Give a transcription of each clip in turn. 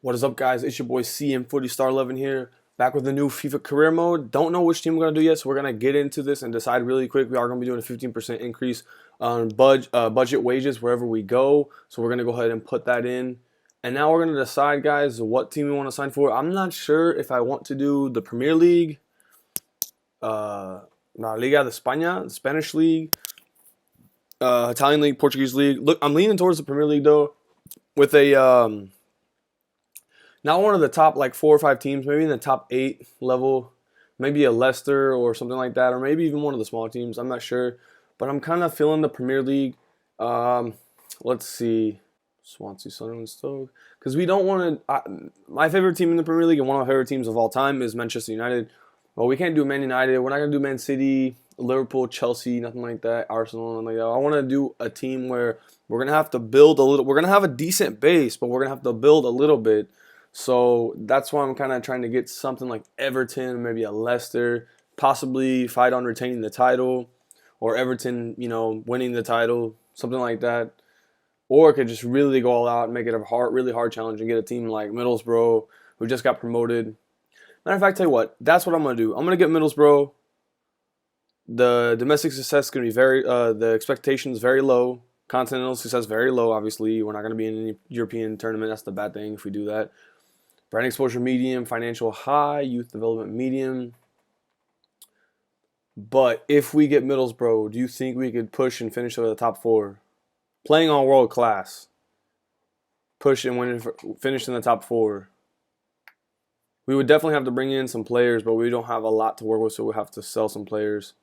What is up, guys? It's your boy CM Footy Star 11 here, back with a new FIFA career mode. Don't know which team we're going to do yet, so we're going to get into this and decide really quick. We are going to be doing a 15% increase on budget wages wherever we go, so we're going to go ahead and put that in. And now we're going to decide, guys, what team we want to sign for. I'm not sure if I want to do the Premier League, La Liga de España, the Spanish League, Italian League, Portuguese League. Look, I'm leaning towards the Premier League, though, with a... not one of the top like 4 or 5 teams, maybe in the top 8 level, maybe a Leicester or something like that, or maybe even one of the smaller teams. I'm not sure, but I'm kind of feeling the Premier League. Let's see, Swansea, Sunderland, Stoke, because we don't want to. My favorite team in the Premier League and one of my favorite teams of all time is Manchester United. Well, we can't do Man United. We're not gonna do Man City, Liverpool, Chelsea, nothing like that. Arsenal, nothing like that. I want to do a team where we're gonna have to build a little. We're gonna have a decent base, but we're gonna have to build a little bit. So that's why I'm kind of trying to get something like Everton, maybe a Leicester, possibly fight on retaining the title, or Everton, winning the title, something like that. Or it could just really go all out and make it a really hard challenge and get a team like Middlesbrough, who just got promoted. Matter of fact, tell you what, that's what I'm going to do. I'm going to get Middlesbrough. The domestic success is going to be the expectations very low. Continental success very low, obviously. We're not going to be in any European tournament. That's the bad thing if we do that. Brand exposure medium, financial high, youth development medium. But if we get Middlesbrough, do you think we could push and finish over the top 4? Playing on world class. Push and finish in the top 4. We would definitely have to bring in some players, but we don't have a lot to work with, so we'll have to sell some players.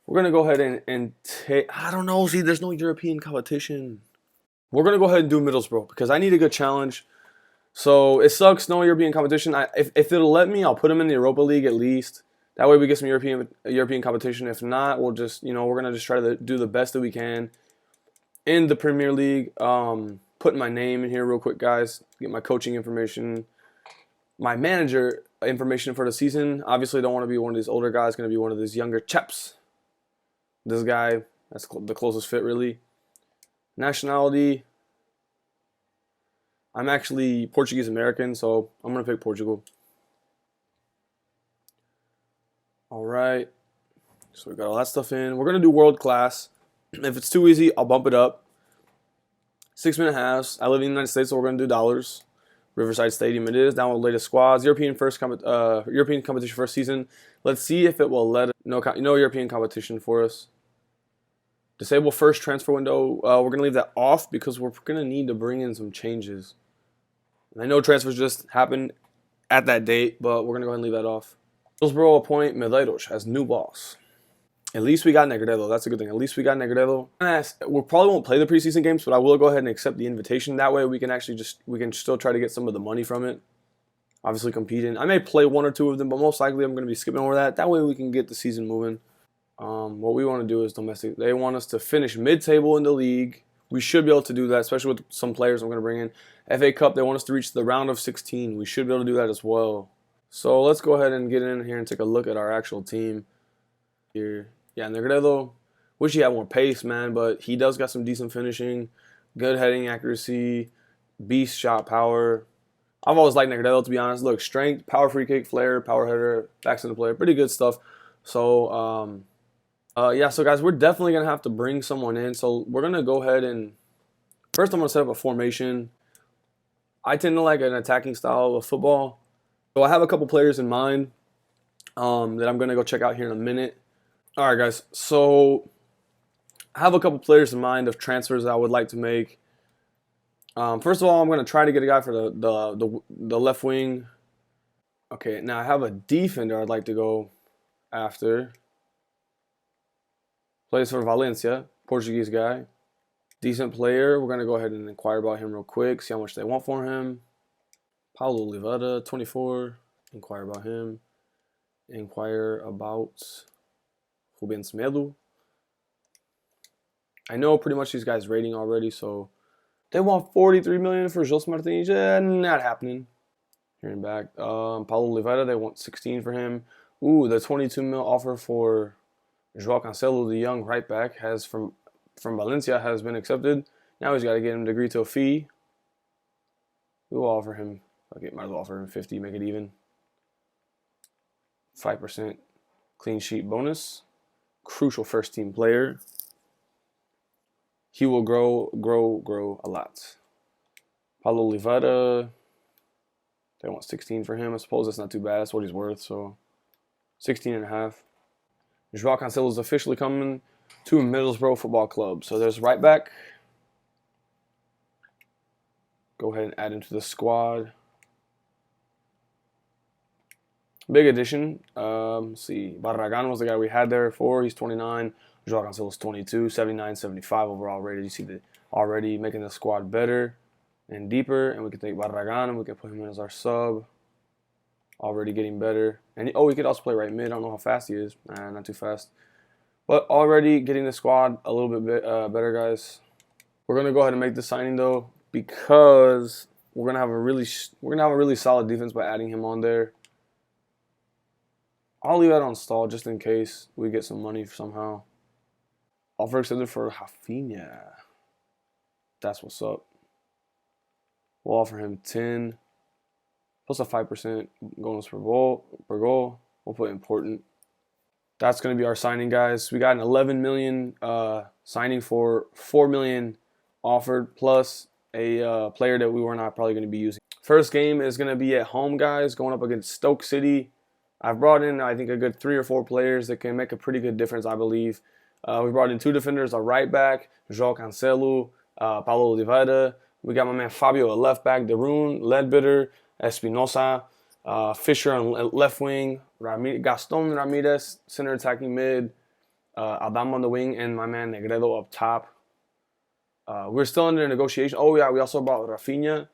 We're going to go ahead and take... I don't know. See, there's no European competition. We're going to go ahead and do Middlesbrough because I need a good challenge. So it sucks, no European competition. If it'll let me, I'll put them in the Europa League at least. That way we get some European competition. If not, we'll just, we're going to just try to do the best that we can in the Premier League. Putting my name in here real quick, guys. Get my coaching information. My manager information for the season. Obviously, don't want to be one of these older guys. Going to be one of these younger chaps. This guy, that's the closest fit, really. Nationality. I'm actually Portuguese American, so I'm going to pick Portugal. All right. So we got all that stuff in. We're going to do world class. If it's too easy, I'll bump it up. 6-minute halves. I live in the United States, so we're going to do dollars. Riverside Stadium it is. Down with the latest squads. European competition first season. Let's see if it will let no European competition for us. Disable first transfer window. We're going to leave that off because we're going to need to bring in some changes. And I know transfers just happened at that date, but we're going to go ahead and leave that off. Middlesbrough appoint Medeiros as new boss. At least we got Negredo. That's a good thing. At least we got Negredo. We probably won't play the preseason games, but I will go ahead and accept the invitation. That way we can actually we can still try to get some of the money from it. Obviously competing. I may play 1 or 2 of them, but most likely I'm going to be skipping over that. That way we can get the season moving. What we want to do is domestic. They want us to finish mid-table in the league. We should be able to do that, especially with some players I'm going to bring in. FA Cup, they want us to reach the round of 16. We should be able to do that as well. So let's go ahead and get in here and take a look at our actual team here. Yeah, Negredo, wish he had more pace, man, but he does got some decent finishing, good heading accuracy, beast shot power. I've always liked Negredo, to be honest. Look, strength, power free kick, flair, power header, backs in the player, pretty good stuff. So, yeah, so guys, we're definitely going to have to bring someone in. So we're going to go ahead and, first I'm going to set up a formation. I tend to like an attacking style of football. So I have a couple players in mind that I'm going to go check out here in a minute. All right, guys, so I have a couple players in mind of transfers that I would like to make. First of all, I'm going to try to get a guy for the left wing. Okay, now I have a defender I'd like to go after. Plays for Valencia, Portuguese guy. Decent player. We're going to go ahead and inquire about him real quick, see how much they want for him. Paulo Oliveira, 24. Inquire about him. Inquire about Rubens Melo. I know pretty much these guys' rating already, so they want 43 million for Jose Martinez. Not happening. Hearing back. Paulo Oliveira, they want 16 for him. Ooh, the 22 mil offer for João Cancelo, the young right back, from Valencia has been accepted. Now he's got to get him to agree to a fee. We will offer him Okay, might as well offer him 50, make it even. 5% clean sheet bonus. Crucial first team player. He will grow a lot. Paulo Oliveira. They want 16 for him. I suppose that's not too bad. That's what he's worth. So 16 and a half. João Cancelo is officially coming to Middlesbrough Football Club. So there's right back. Go ahead and add him to the squad. Big addition. Let's see. Barragan was the guy we had there before. He's 29. João Cancelo is 22. 79, 75 overall rated. You see the already making the squad better and deeper. And we can take Barragan and we can put him in as our sub. Already getting better. And he could also play right mid. I don't know how fast he is. Not too fast. But already getting the squad a little bit better, guys. We're gonna go ahead and make the signing though, because we're gonna have a really solid defense by adding him on there. I'll leave that on stall just in case we get some money somehow. Offer accepted for Rafinha. That's what's up. We'll offer him 10 plus a 5% bonus per goal. We'll put important. That's going to be our signing, guys. We got an 11 million signing for 4 million offered, plus a player that we were not probably going to be using. First game is going to be at home, guys, going up against Stoke City. I've brought in, I think, a good 3 or 4 players that can make a pretty good difference, I believe. We brought in 2 defenders, a right back, João Cancelo, Paulo Oliveira. We got my man Fabio at left back, Darun, Ledbetter, Espinosa, Fisher on left wing, Gaston Ramirez, center attacking mid, Adam on the wing, and my man Negredo up top. We're still under negotiation. Oh, yeah, we also brought Rafinha.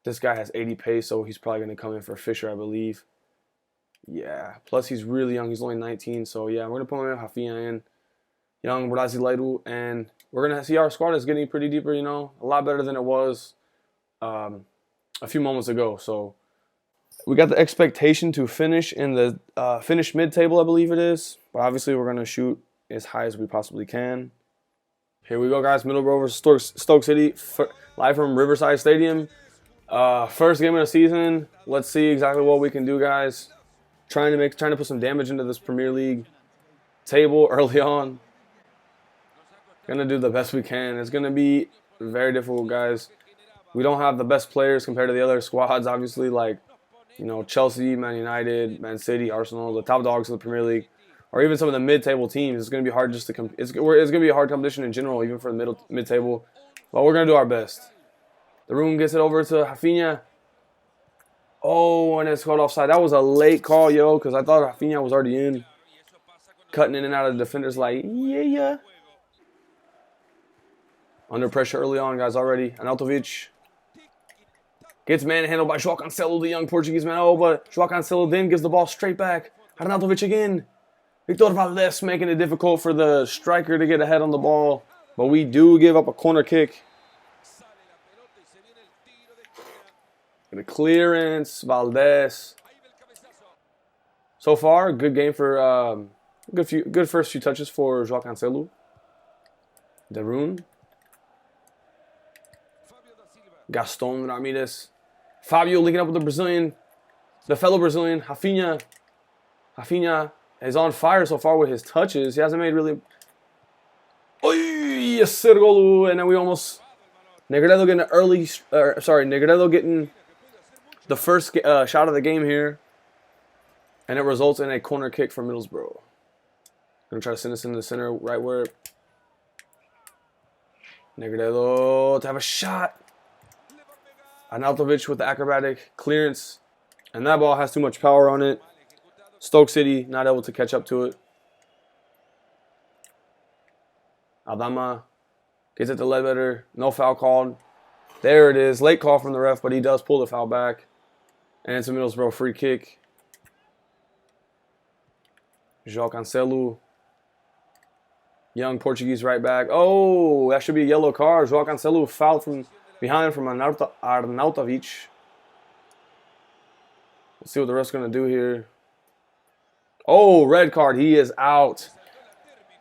This guy has 80 pace, so he's probably going to come in for Fisher, I believe. Yeah, plus he's really young. He's only 19, so yeah, we're going to put my man Rafinha in. Young Brasileiro, and we're going to see our squad is getting pretty deeper, a lot better than it was a few moments ago. So we got the expectation to finish in the finish mid-table, I believe it is. But obviously we're going to shoot as high as we possibly can. Here we go, guys. Middlesbrough versus Stoke City, live from Riverside Stadium. First game of the season. Let's see exactly what we can do, guys. Trying to put some damage into this Premier League table early on. Gonna do the best we can. It's gonna be very difficult, guys. We don't have the best players compared to the other squads, obviously, like Chelsea, Man United, Man City, Arsenal, the top dogs of the Premier League, or even some of the mid-table teams. It's gonna be hard just to it's gonna be a hard competition in general, even for the mid-table. But we're gonna do our best. The room gets it over to Rafinha. Oh, and it's called offside. That was a late call, yo, because I thought Rafinha was already in. Cutting in and out of the defenders like, yeah. Under pressure early on, guys, already. Arnautovic gets manhandled by João Cancelo, the young Portuguese man. Oh, but João Cancelo then gives the ball straight back. Arnautovic again. Victor Valdés making it difficult for the striker to get ahead on the ball. But we do give up a corner kick. The clearance, Valdés. So far, good game for good first few touches for João Cancelo. Darun. Gaston Ramirez. Fabio linking up with the fellow Brazilian, Rafinha. Rafinha is on fire so far with his touches. He hasn't made really... Oy, gol. And then we almost... Negredo getting an early... Negredo getting the first shot of the game here. And it results in a corner kick for Middlesbrough. Going to try to send this into the center, right where... Negredo to have a shot. Arnautovic with the acrobatic clearance. And that ball has too much power on it. Stoke City not able to catch up to it. Aldama gets it to Ledbetter. No foul called. There it is. Late call from the ref, but he does pull the foul back. And it's a Middlesbrough free kick. João Cancelo. Young Portuguese right back. Oh, that should be a yellow card. João Cancelo fouled from behind from Arnautovic. Let's see what the ref's going to do here. Oh, red card. He is out.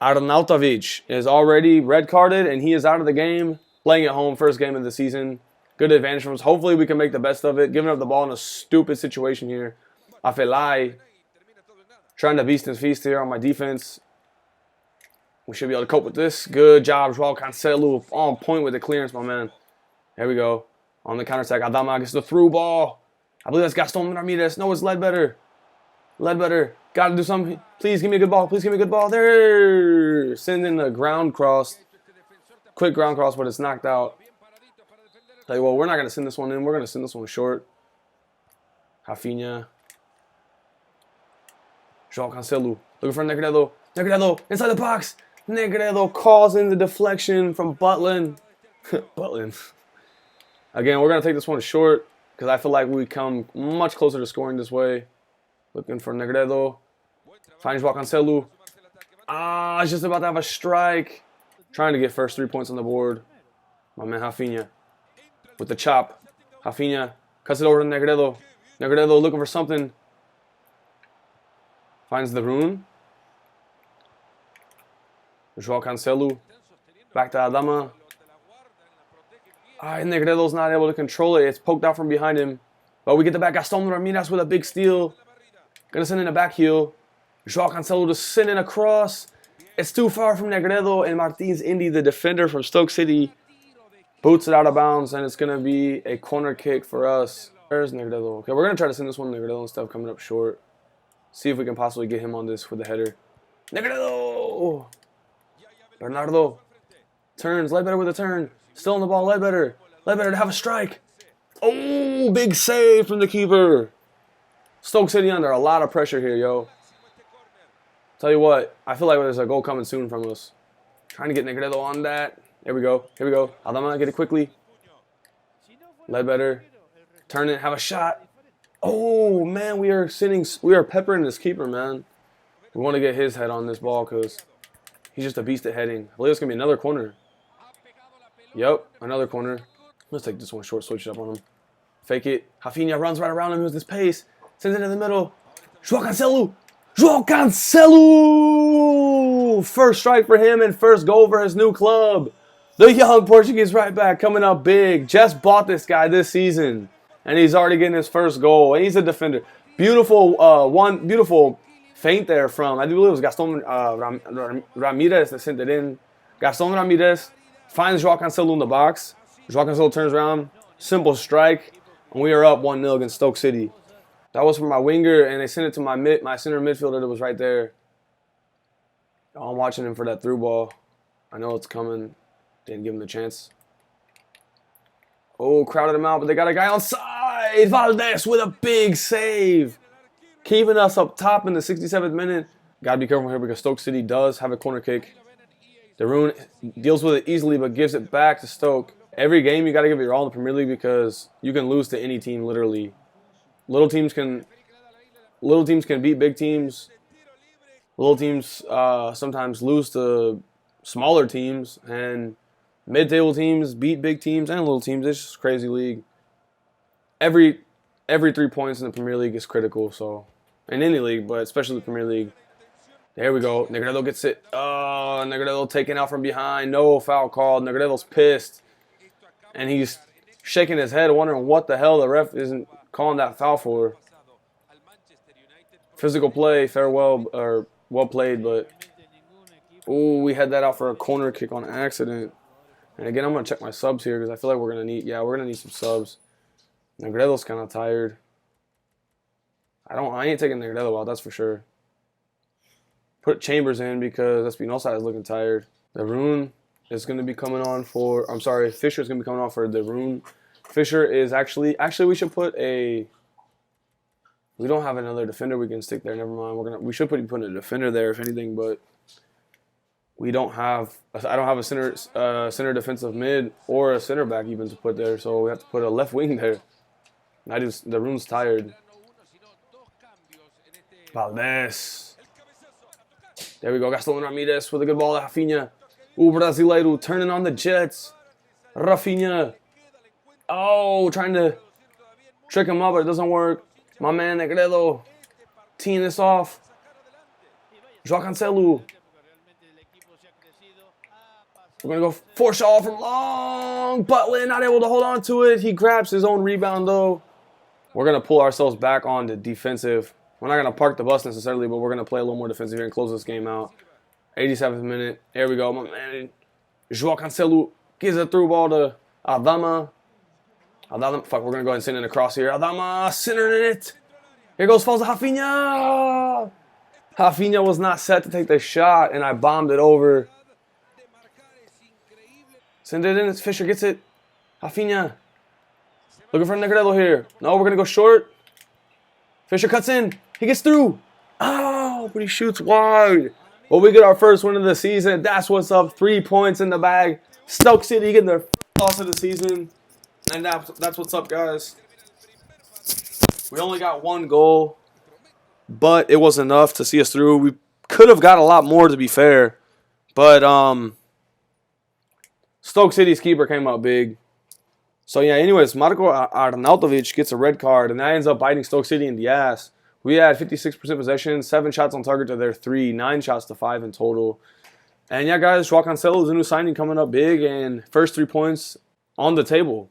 Arnautovic is already red carded, and he is out of the game. Playing at home, first game of the season. Good advantage from us. Hopefully we can make the best of it. Giving up the ball in a stupid situation here. Afelai trying to beast and feast here on my defense. We should be able to cope with this. Good job, Joao Cancelo. On point with the clearance, my man. There we go. On the counterattack, Adama gets the through ball. I believe that's Gaston Ramirez. No, it's Ledbetter. Ledbetter. Got to do something. Please give me a good ball. Please give me a good ball. There. Send in the ground cross. Quick ground cross, but it's knocked out. Tell you what, we're not going to send this one in. We're going to send this one short. Rafinha. Joao Cancelo. Looking for Negredo. Negredo inside the box. Negredo calls in the deflection from Butlin. Butlin. Again, we're going to take this one short because I feel like we come much closer to scoring this way. Looking for Negredo. Finds Joao Cancelo. Ah, it's just about to have a strike. Trying to get first 3 points on the board. My man Rafinha. With the chop. Rafinha cuts it over to Negredo. Negredo looking for something. Finds the rune. Joao Cancelo. Back to Adama. Negredo's not able to control it. It's poked out from behind him. But we get the back. Gaston Ramirez with a big steal. Gonna send in a back heel. Joao Cancelo to send in a cross. It's too far from Negredo. And Martins Indy, the defender from Stoke City, boots it out of bounds. And it's gonna be a corner kick for us. There's Negredo. Okay, we're gonna try to send this one to Negredo instead of coming up short. See if we can possibly get him on this with the header. Negredo! Bernardo turns. Ledbetter with a turn. Still on the ball. Ledbetter. Ledbetter to have a strike. Oh, big save from the keeper. Stoke City under a lot of pressure here, yo. Tell you what, I feel like there's a goal coming soon from us. Trying to get Negredo on that. There we go. Here we go. Adama, get it quickly. Ledbetter. Turn it. Have a shot. Oh, man, we are peppering this keeper, man. We want to get his head on this ball because he's just a beast at heading. I believe it's going to be another corner. Yep, another corner. Let's take this one short, switch it up on him. Fake it. Rafinha runs right around him with his pace. Sends it in the middle. Joao Cancelo. Joao Cancelo! First strike for him and first goal for his new club. The young Portuguese right back coming up big. Just bought this guy this season. And he's already getting his first goal. And he's a defender. Beautiful beautiful feint there from, I do believe it was Gaston Ramirez that sent it in. Gaston Ramirez finds Joao Cancelo in the box. Joao Cancelo turns around. Simple strike. And we are up 1-0 against Stoke City. That was from my winger, and they sent it to my center midfielder that was right there. I'm watching him for that through ball. I know it's coming. Didn't give him the chance. Oh, crowded him out, but they got a guy on side. Valdez with a big save. Keeping us up top in the 67th minute. Got to be careful here because Stoke City does have a corner kick. The Rune deals with it easily, but gives it back to Stoke. Every game, you got to give it your all in the Premier League because you can lose to any team, literally. Little teams can beat big teams. Little teams sometimes lose to smaller teams, and mid-table teams beat big teams and little teams. It's just a crazy league. Every 3 points in the Premier League is critical. So in any league, but especially the Premier League. There we go. Negredo gets it. Oh, Negredo taken out from behind. No foul called. Negredo's pissed, and he's shaking his head, wondering what the hell the ref isn't calling that foul for. Physical play, farewell, or well played, but ooh, we had that out for a corner kick on accident. And again, I'm gonna check my subs here because I feel like we're gonna need some subs. Negredo's kind of tired. I ain't taking Negredo out, that's for sure. Put Chambers in because Espinosa is looking tired. The Rune is gonna be coming on for. I'm sorry, Fisher's gonna be coming on for the Rune. Fisher is actually we should put a. We don't have another defender we can stick there. Never mind. We should put a defender there if anything, but we don't have. I don't have a center defensive mid or a center back even to put there, so we have to put a left wing there. The Rune's tired. Valdez. There we go. Gaston Ramirez with a good ball. Rafinha. Ooh, Brasileiro turning on the Jets. Rafinha. Oh, trying to trick him up, but it doesn't work. My man Negredo teeing this off. Joao Cancelo. We're going to go for Shaw from long. Butland not able to hold on to it. He grabs his own rebound, though. We're going to pull ourselves back on to defensive. We're not going to park the bus necessarily, but we're going to play a little more defensive here and close this game out. 87th minute. There we go. My man, João Cancelo gives a through ball to Adama. Fuck, we're going to go ahead and send in a cross here. Adama centering it. Here goes, falls to Rafinha. Rafinha was not set to take the shot, and I bombed it over. Send it in. Fisher gets it. Rafinha. Looking for Negredo here. No, we're going to go short. Fisher cuts in. He gets through. Oh, but he shoots wide. Well, we get our first win of the season. That's what's up. 3 points in the bag. Stoke City getting their loss of the season. And that's what's up, guys. We only got 1 goal, but it was enough to see us through. We could have got a lot more, to be fair. But Stoke City's keeper came out big. So, yeah, anyways, Marko Arnautovic gets a red card, and that ends up biting Stoke City in the ass. We had 56% possession, 7 shots on target to their 3, 9 shots to 5 in total. And, yeah, guys, João Cancelo is a new signing coming up big, and first 3 points on the table.